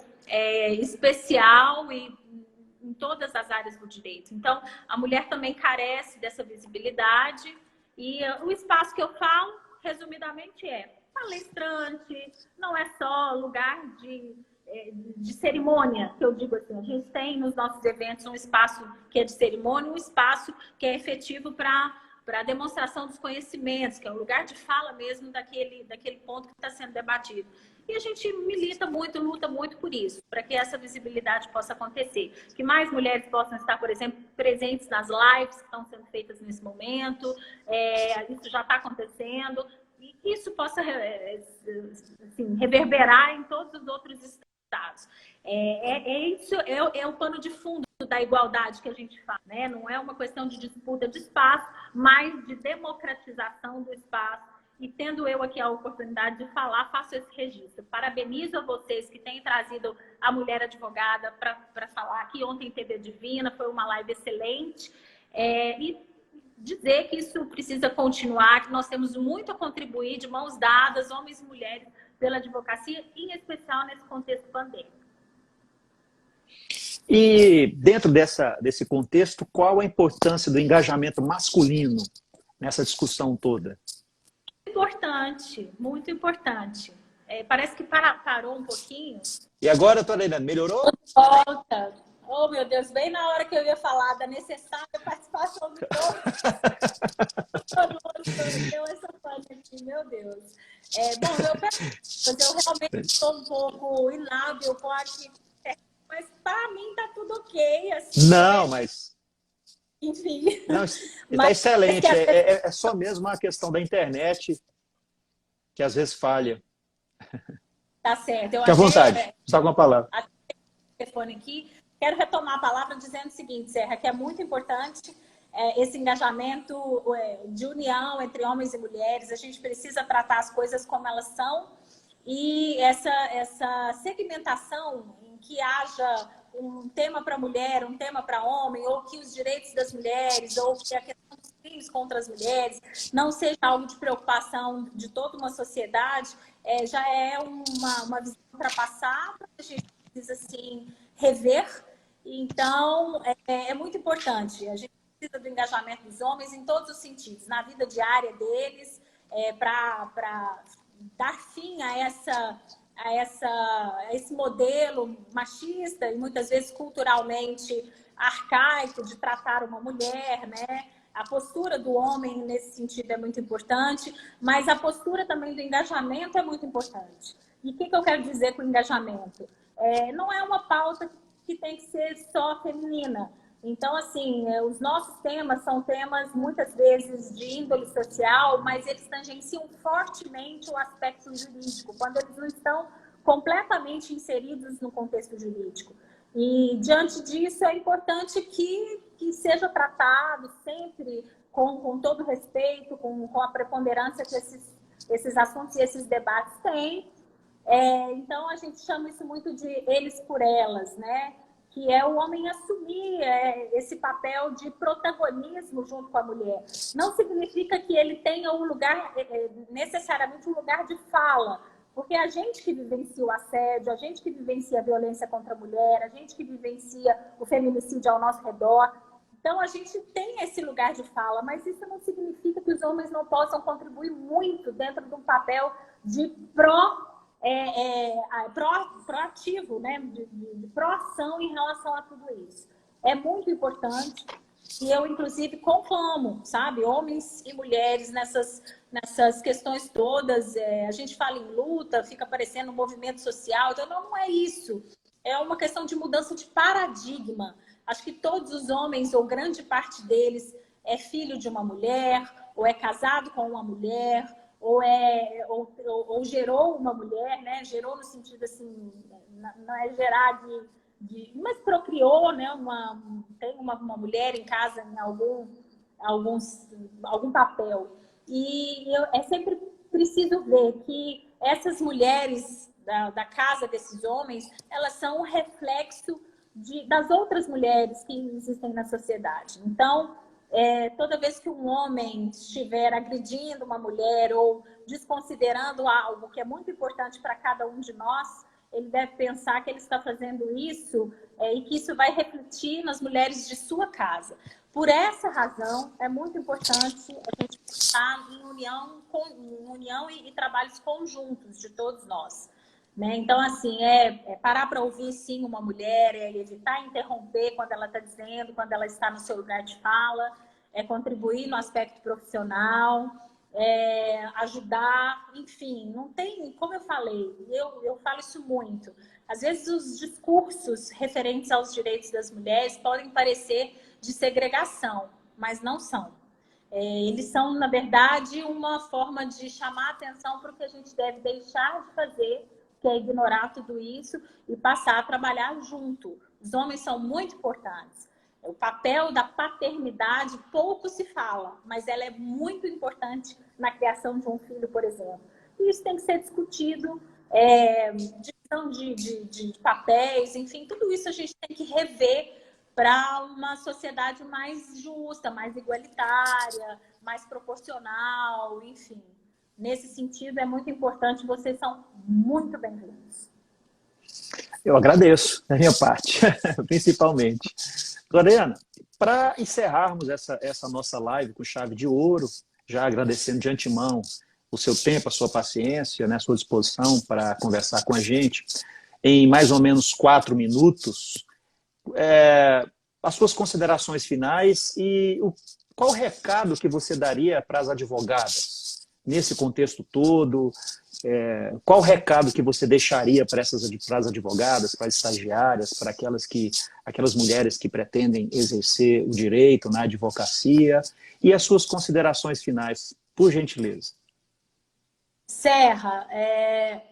especial em todas as áreas do direito. Então, a mulher também carece dessa visibilidade E o espaço que eu falo, resumidamente, é palestrante, não é só lugar de cerimônia, que eu digo assim, a gente tem nos nossos eventos um espaço que é de cerimônia, um espaço que é efetivo para a demonstração dos conhecimentos, que é o lugar de fala mesmo daquele ponto que está sendo debatido. E a gente milita muito, luta muito por isso, para que essa visibilidade possa acontecer. Que mais mulheres possam estar, por exemplo, presentes nas lives que estão sendo feitas nesse momento, isso já está acontecendo, e que isso possa assim, reverberar em todos os outros estados. Isso é o pano de fundo da igualdade que a gente fala, né? Não é uma questão de disputa de espaço, mas de democratização do espaço. E tendo eu aqui a oportunidade de falar, faço esse registro. Parabenizo a vocês que têm trazido a mulher advogada para falar aqui. Ontem teve a Divina, foi uma live excelente. E dizer que isso precisa continuar, que nós temos muito a contribuir de mãos dadas, homens e mulheres, pela advocacia, em especial nesse contexto pandêmico. E dentro desse contexto, qual a importância do engajamento masculino nessa discussão toda? Importante, muito importante. Parece que parou um pouquinho. E agora, Toledo, melhorou? Volta. Oh, meu Deus, bem na hora que eu ia falar da necessária participação do povo. Todo mundo deu essa pane aqui, meu Deus. Bom, eu realmente estou um pouco inábil com aqui, mas para mim tá tudo ok. Assim, não, mas... Enfim. Está excelente. É só mesmo uma questão da internet que às vezes falha. Tá certo. Fique à vontade. Está com a palavra. Telefone aqui. Quero retomar a palavra dizendo o seguinte, Serra, que é muito importante esse engajamento de união entre homens e mulheres. A gente precisa tratar as coisas como elas são e essa segmentação em que haja um tema para mulher, um tema para homem, ou que os direitos das mulheres, ou que a questão dos crimes contra as mulheres não seja algo de preocupação de toda uma sociedade, já é uma visão ultrapassada, a gente precisa, assim, rever. Então, é muito importante. A gente precisa do engajamento dos homens em todos os sentidos, na vida diária deles, para dar fim a esse modelo machista e muitas vezes culturalmente arcaico de tratar uma mulher, né? A postura do homem nesse sentido é muito importante, mas a postura também do engajamento é muito importante. E o que eu quero dizer com engajamento? Não é uma pauta que tem que ser só feminina. Então, assim, os nossos temas são temas, muitas vezes, de índole social, mas eles tangenciam fortemente o aspecto jurídico, quando eles não estão completamente inseridos no contexto jurídico. E, diante disso, é importante que seja tratado sempre com todo respeito, com a preponderância que esses assuntos e esses debates têm. Então, a gente chama isso muito de eles por elas, né? Que é o homem assumir esse papel de protagonismo junto com a mulher. Não significa que ele tenha um lugar, necessariamente um lugar de fala, porque a gente que vivencia o assédio, a gente que vivencia a violência contra a mulher, a gente que vivencia o feminicídio ao nosso redor, então a gente tem esse lugar de fala, mas isso não significa que os homens não possam contribuir muito dentro de um papel de proativo, né? de proação em relação a tudo isso. É muito importante e eu, inclusive, conclamo, sabe? Homens e mulheres nessas questões todas. A gente fala em luta, fica parecendo um movimento social, então não é isso. É uma questão de mudança de paradigma. Acho que todos os homens, ou grande parte deles, é filho de uma mulher, ou é casado com uma mulher, ou gerou uma mulher, né? Gerou no sentido assim, não é gerar mas procriou, né? Tem uma mulher em casa em algum papel. E é sempre preciso ver que essas mulheres da casa desses homens, elas são um reflexo das outras mulheres que existem na sociedade. Então, toda vez que um homem estiver agredindo uma mulher ou desconsiderando algo que é muito importante para cada um de nós, ele deve pensar que ele está fazendo isso e que isso vai refletir nas mulheres de sua casa. Por essa razão, é muito importante a gente estar em união e trabalhos conjuntos de todos nós. Né? Então, assim, parar para ouvir, sim, uma mulher, é evitar interromper quando ela está dizendo, quando ela está no seu lugar de fala, é contribuir no aspecto profissional, ajudar, enfim, não tem, como eu falei, eu falo isso muito. Às vezes os discursos referentes aos direitos das mulheres podem parecer de segregação, mas não são. Eles são, na verdade, uma forma de chamar atenção para o que a gente deve deixar de fazer, que é ignorar tudo isso e passar a trabalhar junto. Os homens são muito importantes. O papel da paternidade pouco se fala, mas ela é muito importante na criação de um filho, por exemplo. E isso tem que ser discutido, divisão de papéis, enfim, tudo isso a gente tem que rever para uma sociedade mais justa, mais igualitária, mais proporcional, enfim. Nesse sentido, é muito importante, vocês são muito bem-vindos. Eu agradeço, da minha parte, principalmente. Lorena, para encerrarmos essa nossa live com chave de ouro, já agradecendo de antemão o seu tempo, a sua paciência, né, a sua disposição para conversar com a gente, em mais ou menos 4 minutos, as suas considerações finais e qual o recado que você daria para as advogadas nesse contexto todo? Qual o recado que você deixaria para as advogadas, para as estagiárias, para aquelas mulheres que pretendem exercer o direito na advocacia? E as suas considerações finais, por gentileza. Serra,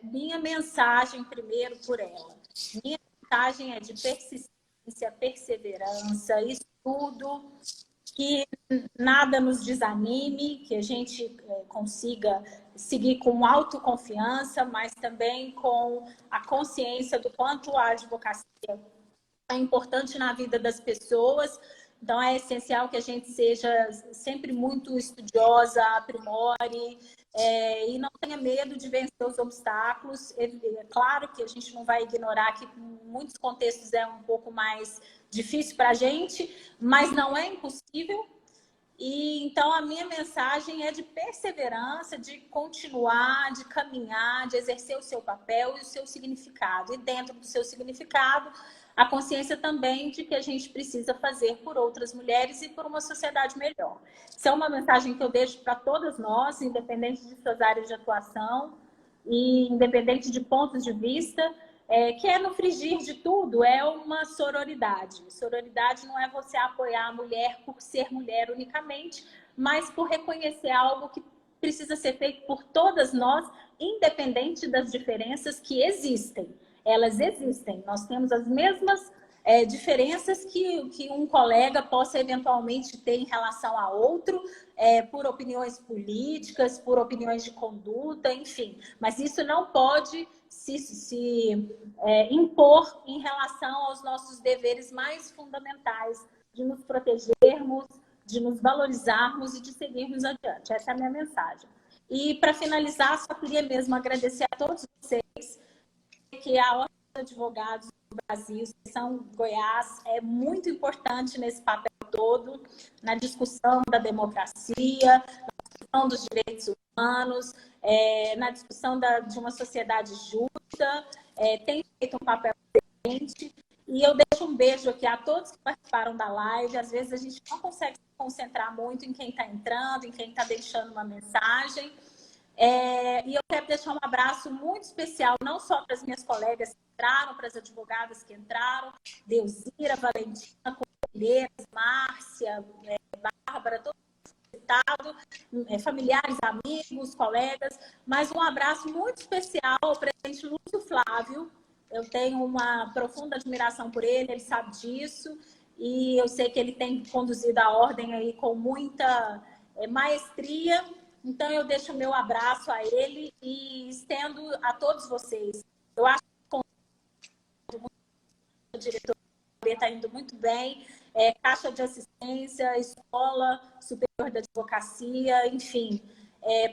minha mensagem primeiro por ela. Minha mensagem é de persistência, perseverança, estudo, que nada nos desanime, que a gente consiga seguir com autoconfiança, mas também com a consciência do quanto a advocacia é importante na vida das pessoas. Então, é essencial que a gente seja sempre muito estudiosa, aprimore, e não tenha medo de vencer os obstáculos. É claro que a gente não vai ignorar que em muitos contextos é um pouco mais difícil para a gente, mas não é impossível. E então a minha mensagem é de perseverança, de continuar, de caminhar, de exercer o seu papel e o seu significado. E dentro do seu significado, a consciência também de que a gente precisa fazer por outras mulheres e por uma sociedade melhor. Isso é uma mensagem que eu deixo para todas nós, independente de suas áreas de atuação e independente de pontos de vista. Que é no frigir de tudo, é uma sororidade. Sororidade não é você apoiar a mulher por ser mulher unicamente, mas por reconhecer algo que precisa ser feito por todas nós, independente das diferenças que existem. Elas existem. Nós temos as mesmas diferenças que um colega possa eventualmente ter em relação a outro, por opiniões políticas, por opiniões de conduta, enfim. Mas isso não pode se impor em relação aos nossos deveres mais fundamentais de nos protegermos, de nos valorizarmos e de seguirmos adiante. Essa é a minha mensagem. E, para finalizar, só queria mesmo agradecer a todos vocês, que a Ordem dos Advogados do Brasil, Seção Goiás, é muito importante nesse papel todo, na discussão da democracia, na discussão dos direitos humanos, na discussão de uma sociedade justa, tem feito um papel diferente. E eu deixo um beijo aqui a todos que participaram da live. Às vezes a gente não consegue se concentrar muito em quem está entrando, em quem está deixando uma mensagem. E eu quero deixar um abraço muito especial, não só para as minhas colegas que entraram, para as advogadas que entraram, Deusira, Valentina, Conselheiras, Márcia, Bárbara, todos citados, familiares, amigos, colegas, mas um abraço muito especial ao presidente Lúcio Flávio. Eu tenho uma profunda admiração por ele sabe disso, e eu sei que ele tem conduzido a ordem aí com muita maestria. Então, eu deixo o meu abraço a ele e estendo a todos vocês. Eu acho que o diretor está indo muito bem, Caixa de Assistência, Escola Superior da Advocacia, enfim.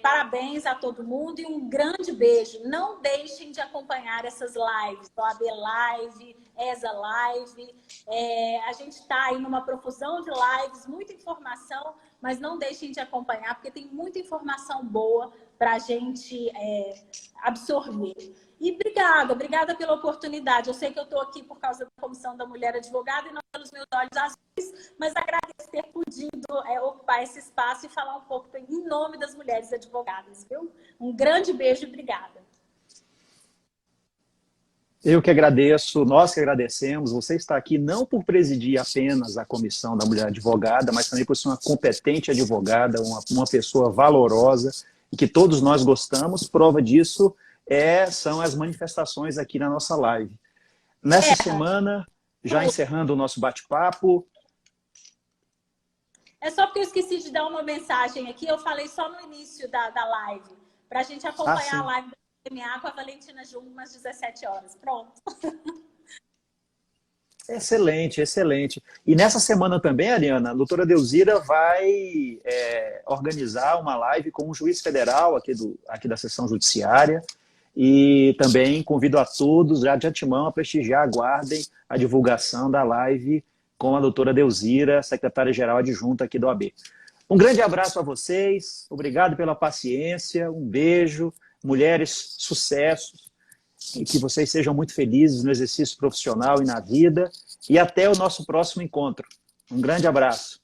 Parabéns a todo mundo e um grande beijo. Não deixem de acompanhar essas lives, o AB Live, ESA Live. A gente está aí numa profusão de lives, muita informação, mas não deixem de acompanhar, porque tem muita informação boa para a gente absorver. E obrigada pela oportunidade. Eu sei que eu estou aqui por causa da Comissão da Mulher Advogada e não pelos meus olhos azuis, mas agradeço ter podido ocupar esse espaço e falar um pouco em nome das mulheres advogadas, viu? Um grande beijo e obrigada. Eu que agradeço, nós que agradecemos. Você está aqui não por presidir apenas a Comissão da Mulher Advogada, mas também por ser uma competente advogada, uma pessoa valorosa e que todos nós gostamos. Prova disso são as manifestações aqui na nossa live. Nessa semana, já encerrando o nosso bate-papo... É só porque eu esqueci de dar uma mensagem aqui, eu falei só no início da live, para a gente acompanhar a live da MMA com a Valentina Jung, umas 17 horas. Pronto. Excelente, excelente. E nessa semana também, Ariana, a doutora Delzira vai organizar uma live com um juiz federal aqui da Seção Judiciária. E também convido a todos, já de antemão, a prestigiar, aguardem a divulgação da live com a doutora Delzira, secretária-geral adjunta aqui do OAB. Um grande abraço a vocês, obrigado pela paciência, um beijo, mulheres, sucessos, e que vocês sejam muito felizes no exercício profissional e na vida, e até o nosso próximo encontro. Um grande abraço.